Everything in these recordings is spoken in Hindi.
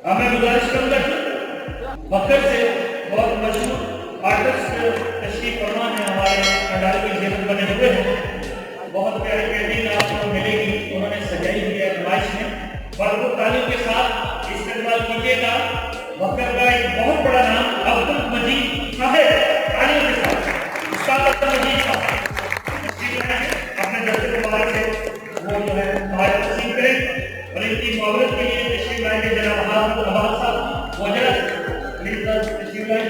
अब मैं गुजारिश करूंगा कि बकर से बहुत मशहूर आर्टिस्ट तशरीफ फरमा है हमारे पंडाल की जेब बने हुए हैं। बहुत प्यारी पेंटिंग आपको मिलेगी, उन्होंने सजाई हुई है नुमाइश में। भरपूर तालीम के साथ इस्तेमाल कीजिएगा। बकर का एक बहुत बड़ा नाम अब्दुल मजीद साहब, तालियों के साथ उस्ताद अब्दुल मजीद साहब अपने दर्शक मुबारक से वो जो है हमारे तस्लीम करें और इनकी मोहब्बत के लिए तशरीफ लाएंगे जनाब हाफिज अब्बास साहब वजह प्लीज तशरीफ लाएं।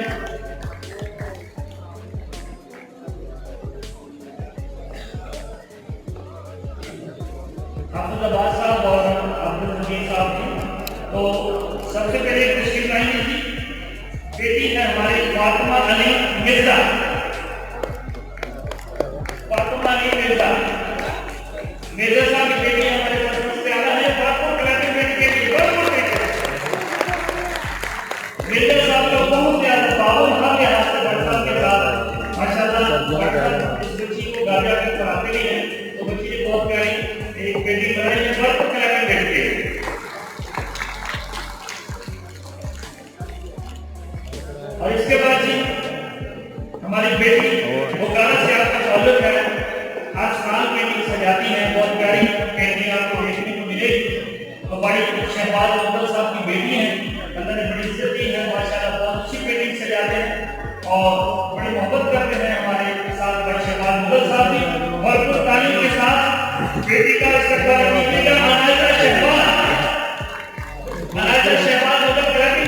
हाफिज अब्बास साहब और अब्दुल मजीद साहब जी तो सबसे पहले तशरीफ लाएंगे जी बेटी है हमारी फातिमा अली मिर्जा। फातिमा अली मिर्जा मिर्जा साहब की बेटी हमारे बचपन से आला है। फातिमा क्लासमेट के लिए मिर्जा साहब का बहुत ज्यादा पावन था के हाथ से बच्चा के साथ माशाल्लाह इस बच्ची को गाजा के पढ़ाते भी हैं। तो बच्ची ने बहुत प्यारी एक पेंटिंग बनाई है फातिमा क्लासमेट के लिए। और इसके बाद जी हमारी बेटी बोकारो से आपका ताल्लुक है, आज साल पेंटिंग सजाती है, बहुत प्यारी पेंटिंग आपको देखने को मिलेगी। और बड़ी शहबाज अब्दुल साहब की बेटी है, अल्लाह ने बड़ी इज्जत दी है माशाल्लाह, बहुत अच्छी पेंटिंग सजाते हैं और बड़ी मोहब्बत करते हैं हमारे साथ बड़े शहबाज अब्दुल साहब भी। भरपूर तालीम के साथ बेटी का इस्तकबाल कीजिएगा। अनायत शहबाज अब्दुल कराची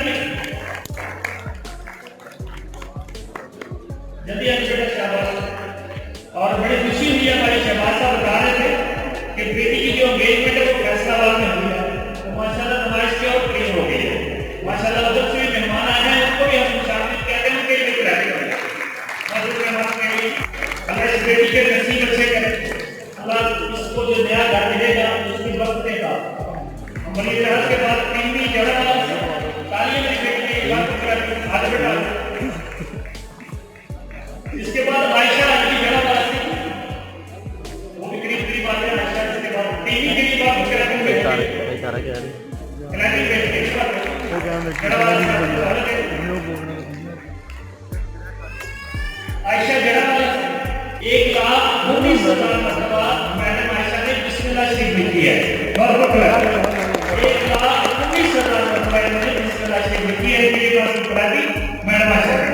जल्दी आने बेटा शाबाश। और बड़ी खुशी हुई है, हमारे शहबाज साहब बता रहे थे कि बेटी की जो एंगेजमेंट है वो फैसलाबाद में हुई है। तो माशाल्लाह नुमाइश की और प्रेम हो गई है माशाल्लाह। उधर से भी मेहमान आए हैं, उनको भी हम शामिल कहते हैं उनके लिए बुलाते हैं मौजूद मेहमान के लिए। अल्लाह इस बेटी के नसीब अच्छे करे, अल्लाह इसको जो नया घर मिलेगा उसकी वक्त देगा। हम बड़ी तरह के बाद टीवी जड़ा तालियां मेरी बेटी की बात कर आगे बेटा। इसके बाद आयशा की जगह वाली वो भी करीब करीब आते हैं। आयशा इसके बाद टीवी के लिए बात कर रहे हैं आयशा जगह वाला 1,19,000 मरतबा मैडम आयशा ने बिस्मिल्लाह शरीफ लिखी है। बहुत बहुत 1,19,000 मरतबा इन्होंने बिस्मिल्लाह शरीफ लिखी है। मेरे पास पढ़ा दी मैडम आयशा ने।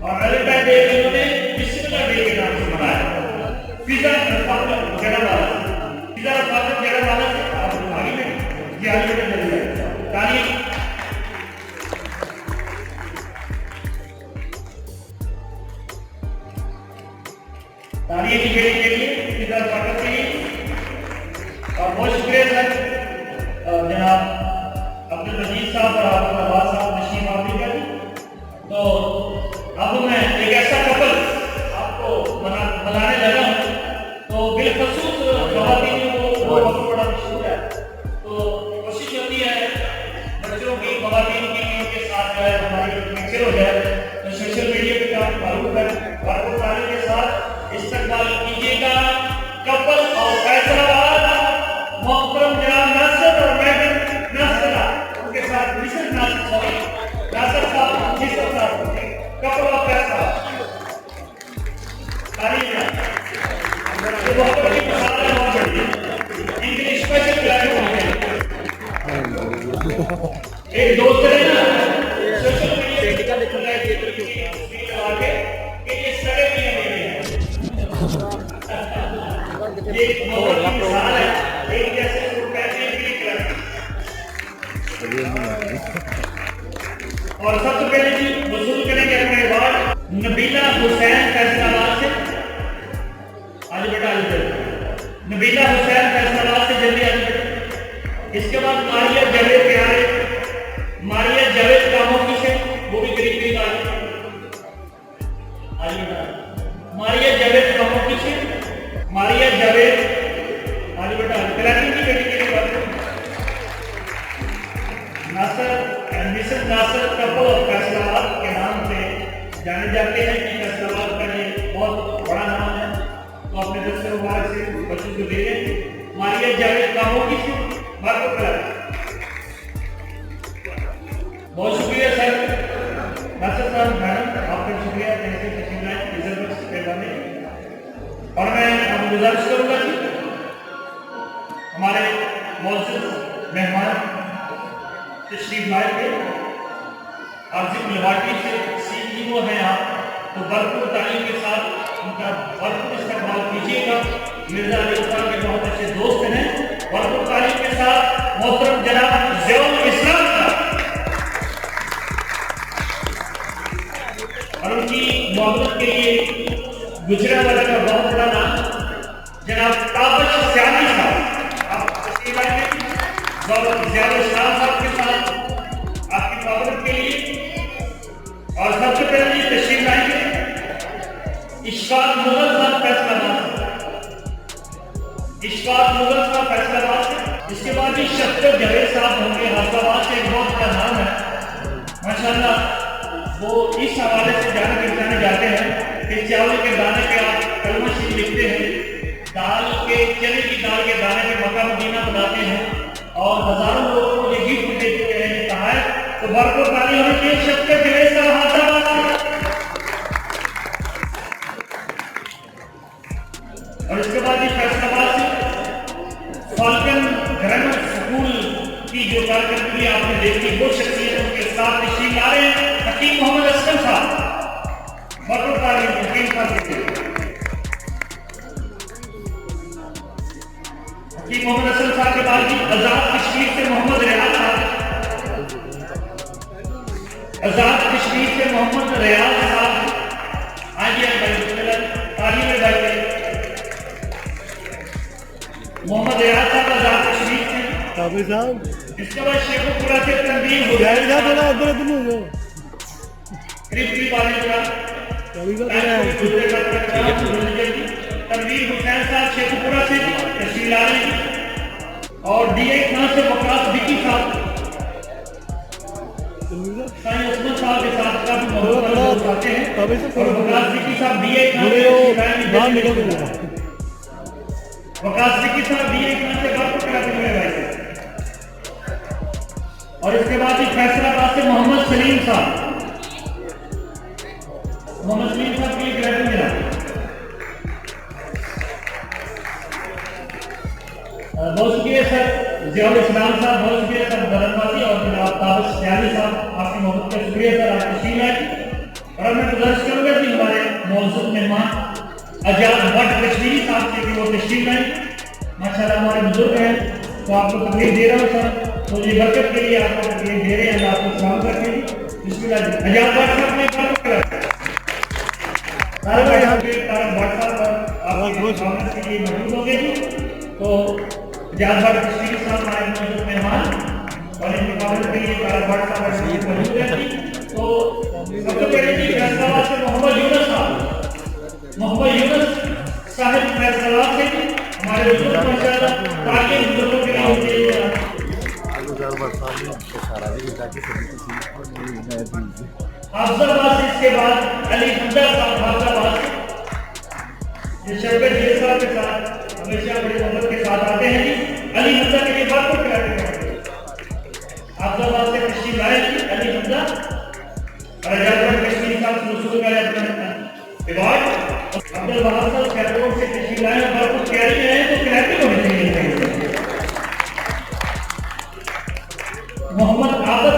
और वैलेंटाइन डे इन्होंने बिस्मिल्लाह डे के नाम से मनाया। पिज़्ज़ा फातिमा जड़ा वाला, पिज़्ज़ा फातिमा जड़ा वाला से आप आगे में ये आगे में चल जाए तारीख। तारीख की बेटी के लिए पिज़्ज़ा फातिमा के लिए और बहुत शुक्रिया सर जनाब अब्दुल मजीद साहब और हाफिज अब्बास साहब नशीब आफ्रीका जी। तो अब मैं एक ऐसा कपल आपको बनाने लगा हूँ। तो बिलखसूस ख़वातीन को वो बहुत बड़ा मशहूर है, तो कोशिश होती है बच्चों की ख़वातीन की उनके साथ जो है हमारी मिक्सर हो जाए। तो सोशल मीडिया पे काम मालूम है भरपूर तालीम के साथ इस्तेमाल कीजिएगा। कपल और फैसलाबाद मोहतरम जनाब नासिर और मैडम नासिरा उनके साथ मिस्टर नासिर साहब मिस्टर साहब कपल ऑफ पैसा तारीफ है। ये बहुत बड़ी मसाला है, बहुत बड़ी इनके स्पेशल प्लान होंगे। एक दोस्त है ना सोशल मीडिया का देखना है थिएटर के आगे कि ये सड़े भी नहीं है। ये बहुत बड़ी मसाला है, एक जैसे वो पैसे भी निकलते। और सबसे पहले जी वसूल करेंगे अपने अवार्ड नबीला हुसैन फैसलाबाद से। आज बेटा नबीला हुसैन फैसलाबाद से जल्दी आज बेटा। इसके बाद मारिया जावेद प्यारे, मारिया जावेद कामोकी से वो भी करीब करीब आज बेटा। मारिया जावेद कामोकी से मारिया जावेद आज बेटा। कराची की बेटी के लिए बात Nasir and Mrs Nasir couple of Faisalabad के नाम से जाने जाते हैं कि फैसलाबाद का ये बहुत बड़ा नाम है। तो अपने दोस्तों मुबारक से बच्चों को दे दें। मारिया जावेद कामोकी से बात करें। गुजारिश करूंगा कि हमारे मौजूद मेहमान तशरीफ लाए थे आरजी गुवाहाटी से सीईओ हैं आप, तो भरपूर तालीम के साथ उनका भरपूर इस्तेमाल कीजिएगा। मिर्जा अली खान के बहुत अच्छे दोस्त हैं, भरपूर तालीम के साथ मोहतरम जनाब ज़ियाउल इस्लाम का और उनकी मोहब्बत के लिए गुजरा वाला का बहुत बड़ा नाम जनाब ताबश सियानी साहब, आप तशरीफ लाएंगे ज़ियाउल इस्लाम साहब के साथ आपकी मोहब्बत के लिए। और सबसे पहले तशरीफ लाएंगे इशफाक मुगल साहब फैसलाबाद, इशफाक मुगल साहब फैसलाबाद से। इसके बाद भी शफकत जवेद साहब होंगे हैदराबाद से, एक बहुत बड़ा नाम है माशाल्लाह। वो इस हवाले से जाने पहचाने जाते हैं कि चावल के दाने पे आप कलमा शीट लिखते हैं, दाल के चने की दाल के दाने पे मक्का मदीना बनाते हैं और हजारों लोगों को ये गिफ्ट दे चुके हैं, कहा है। तो भरपूर ताली होनी चाहिए शफकत जवेद साहब हैदराबाद से। और इसके बाद फैसलाबाद से फाल्कन ग्रामर स्कूल की जो कारकर्दगी आपने देखी, वो शख्सियत उनके साथ तशरीफ ला रहे हैं हकीम मोहम्मद असलम साहब, भरपूर ताली हकीम साहब के लिए। हकीम मोहम्मद असलम साहब के बाद आजाद कश्मीर से मोहम्मद रियाज साहब, आजाद कश्मीर से मोहम्मद रियाज साहब आइए भाई ताली में बैठे। मोहम्मद रियाज साहब आजाद कश्मीर से ताबी साहब। इसके बाद शेखुपुरा से तनवीर हुसैन साहब थोड़ा अंदर तुम हो जाओ करीब वाले का ताबी साहब तनवीर हुसैन साहब शेखुपुरा से तशरीफ ला रहे हैं। और डीए खान से वकास विकी साहब साईं उस्मान साहब के साथ काफी मोहब्बत आते हैं और वकास विकी साहब डीए खान से बाहर निकल गए, वकास विकी साहब डीए खान से बात कराते हुए भाई। और इसके बाद ही फैसलाबाद से मोहम्मद सलीम साहब, मोहम्मद सलीम साहब के लिए ग्रेजुएट मिला। बहुत शुक्रिया सर ज़ियाउल इस्लाम साहब, बहुत शुक्रिया सर दरनवाजी और जनाब ताबश सियानी साहब, आपकी मोहब्बत का शुक्रिया सर, आप तशरीफ लाए। और मैं गुजारिश करूंगा कि हमारे मौजूद मेहमान आजाद भट्ट कश्मीरी साहब से कि वो तशरीफ लाए। माशाल्लाह हमारे बुजुर्ग हैं, तो आपको तकलीफ दे रहा हूँ सर, तो ये बरकत के लिए आपको तकलीफ दे रहे हैं, अल्लाह आपको सलाम रखें। बिस्मिल्लाह आजाद भट्ट साहब ने बात करा सारे भाई यहाँ पे तारक भट्ट साहब आपके सामने के लिए मौजूद होंगे जी। तो आजाद भट्ट कश्मीरी साहब हमारे मौजूद मेहमान और इनके मुकाबले के लिए तारक भट्ट साहब मौजूद हैं जी। तो सबसे पहले जी फैसलाबाद से मोहम्मद यूनुस साहब, मोहम्मद यूनुस साहिब फैसलाबाद से जी हमारे बुजुर्ग माशाल्लाह ताकि बुजुर्गों के लिए होते हैं। हाफिजाबाद से इसके बाद अली हमजा साहब हाफिजाबाद से, ये शफकत जी साहब के साथ हमेशा बड़ी मोहब्बत के साथ आते हैं जी। अली हमजा के लिए बात को कराते हैं, हाफिजाबाद से तशरीफ लाए जी अली हमजा और आजाद कश्मीरी साहब से वसूल कर अपना रिवॉर्ड। अब्दुल वहाब साहब कैरोड से तशरीफ लाए और बहुत तैयारी में हैं, तो क्लैपिंग होनी चाहिए। मोहम्मद आबद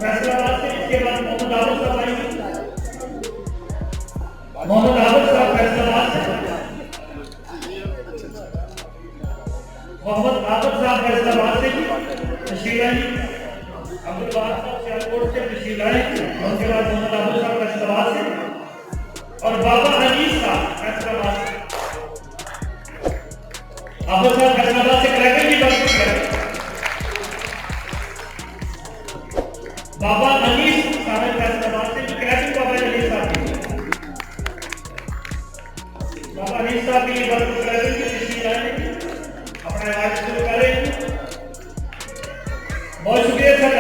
फैसलाबाद से, इसके बाद मोहम्मद आबद साहब आएंगे, मोहम्मद आबद साहब फैसलाबाद से, मोहम्मद आबद साहब फैसलाबाद से तशरीफ लाएंगे। अब्दुल वहाब साहब कैरोड से तशरीफ लाएंगे, उसके बाद मोहम्मद आबद साहब फैसलाबाद से और बाबा अनीस साहब फैसलाबाद से। आबद साहब फैसलाबाद से क्लैपिंग की बात करें। बाबा अनीस साहब फैसलाबाद से क्लैपिंग बाबा अनीस साहब, बाबा अनीस साहब की बात क्लैपिंग की तशरीफ लाएंगे, अपना इलाज शुरू करें। बहुत शुक्रिया सर।